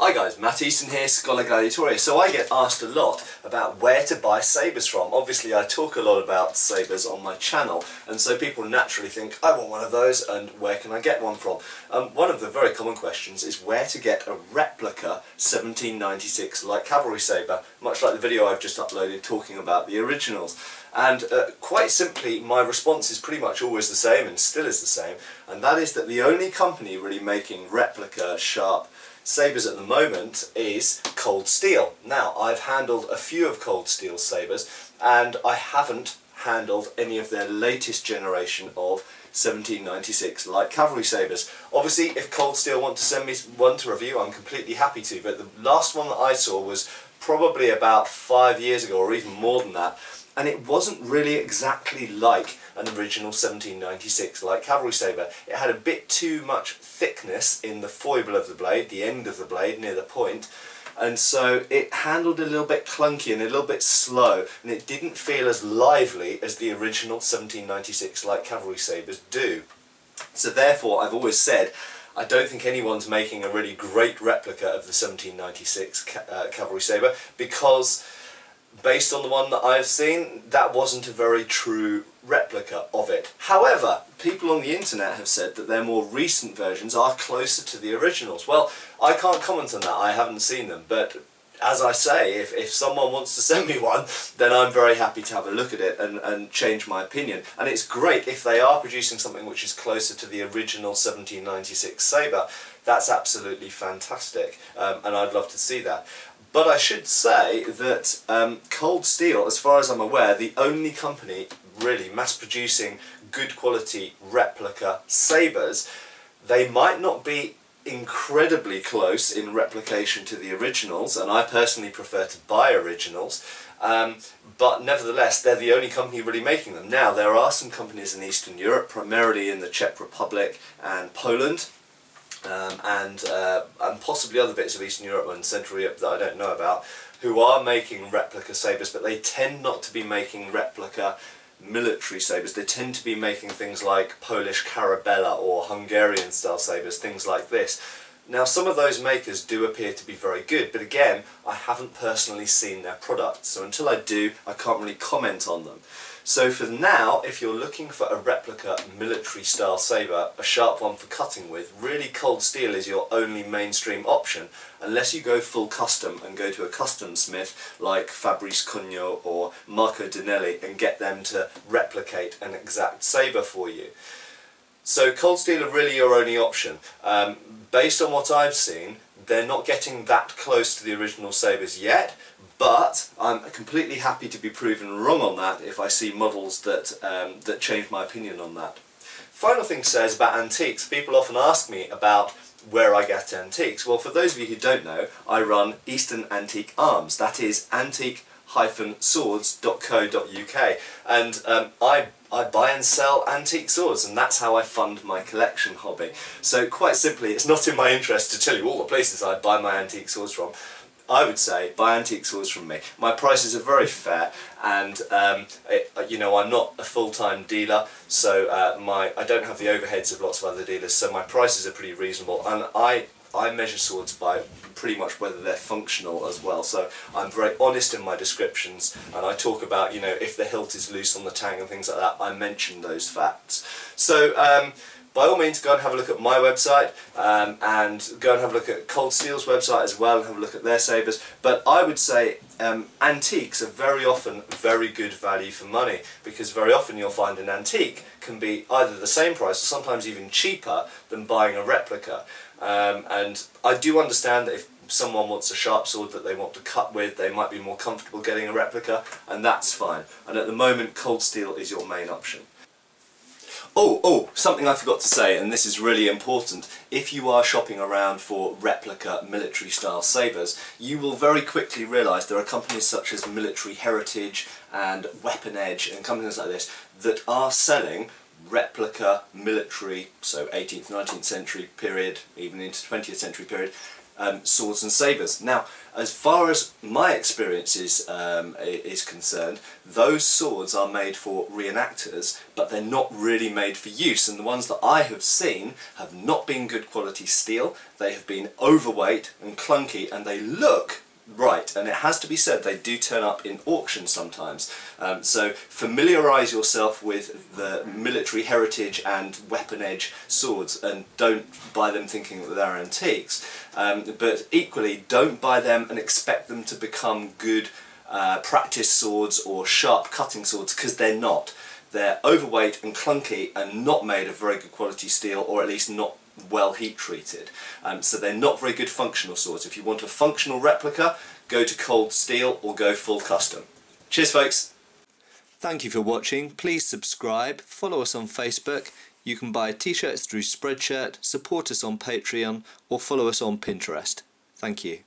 Hi guys, Matt Easton here, Scholar Gladiatoria. So I get asked a lot about where to buy sabres from. Obviously I talk a lot about sabres on my channel, and so people naturally think, I want one of those, and where can I get one from? One of the very common questions is where to get a replica 1796 light cavalry sabre, much like the video I've just uploaded talking about the originals. And quite simply, my response is pretty much always the same, and still is the same, and that is that the only company really making replica sharp sabres at the moment is Cold Steel. Now, I've handled a few of Cold Steel sabres, and I haven't handled any of their latest generation of 1796 light cavalry sabres. Obviously, if Cold Steel want to send me one to review, I'm completely happy to, but the last one that I saw was probably about 5 years ago, or even more than that, and it wasn't really exactly like an original 1796 light cavalry sabre. It had a bit too much thickness in the foible of the blade, the end of the blade near the point, and so it handled a little bit clunky and a little bit slow, and it didn't feel as lively as the original 1796 light cavalry sabres do. So therefore, I've always said, I don't think anyone's making a really great replica of the 1796 cavalry sabre, because based on the one that I've seen, that wasn't a very true replica of it. However, people on the internet have said that their more recent versions are closer to the originals. Well, I can't comment on that, I haven't seen them, but as I say, if someone wants to send me one, then I'm very happy to have a look at it and change my opinion. And it's great if they are producing something which is closer to the original 1796 sabre. That's absolutely fantastic, and I'd love to see that. But I should say that Cold Steel, as far as I'm aware, the only company really mass-producing good quality replica sabres. They might not be incredibly close in replication to the originals, and I personally prefer to buy originals, but nevertheless they're the only company really making them. Now, there are some companies in Eastern Europe, primarily in the Czech Republic and Poland, and possibly other bits of Eastern Europe and Central Europe that I don't know about, who are making replica sabres, but they tend not to be making replica military sabres. They tend to be making things like Polish Karabela or Hungarian style sabres, things like this. Now, some of those makers do appear to be very good, but again, I haven't personally seen their products, so until I do, I can't really comment on them. So for now, if you're looking for a replica military style sabre, a sharp one for cutting with, really Cold Steel is your only mainstream option, unless you go full custom and go to a custom smith like Fabrice Cugno or Marco Dinelli and get them to replicate an exact sabre for you. So Cold Steel are really your only option. Based on what I've seen, they're not getting that close to the original sabres yet, but I'm completely happy to be proven wrong on that if I see models that, that change my opinion on that. Final thing to say is about antiques. People often ask me about where I get antiques. Well, for those of you who don't know, I run Eastern Antique Arms. That is antique-swords.co.uk, and I buy and sell antique swords, and that's how I fund my collection hobby. So quite simply, it's not in my interest to tell you all the places I buy my antique swords from. I would say buy antique swords from me. My prices are very fair, and you know, I'm not a full-time dealer, so I don't have the overheads of lots of other dealers, so my prices are pretty reasonable, and I measure swords by pretty much whether they're functional as well. So I'm very honest in my descriptions, and I talk about, you know, if the hilt is loose on the tang and things like that, I mention those facts. So by all means, go and have a look at my website, and go and have a look at Cold Steel's website as well and have a look at their sabres. But I would say antiques are very often very good value for money, because very often you'll find an antique can be either the same price or sometimes even cheaper than buying a replica. And I do understand that if someone wants a sharp sword that they want to cut with, they might be more comfortable getting a replica, and that's fine. And at the moment, Cold Steel is your main option. Oh, something I forgot to say, and this is really important. If you are shopping around for replica military style sabres, you will very quickly realise there are companies such as Military Heritage and Weapon Edge and companies like this that are selling replica military, so 18th, 19th century period, even into 20th century period, swords and sabres. Now, as far as my experience is concerned, those swords are made for reenactors, but they're not really made for use, and the ones that I have seen have not been good quality steel. They have been overweight and clunky, and they look right, and it has to be said, they do turn up in auction sometimes. So familiarise yourself with the military heritage and weapon edge swords, and don't buy them thinking that they're antiques. But equally, don't buy them and expect them to become good practice swords or sharp cutting swords, because they're not. They're overweight and clunky and not made of very good quality steel, or at least not well heat treated. So they're not very good functional swords. If you want a functional replica, go to cold steel or go full custom. Cheers folks! Thank you for watching. Please subscribe, follow us on Facebook. You can buy t-shirts through Spreadshirt, support us on Patreon, or follow us on Pinterest. Thank you.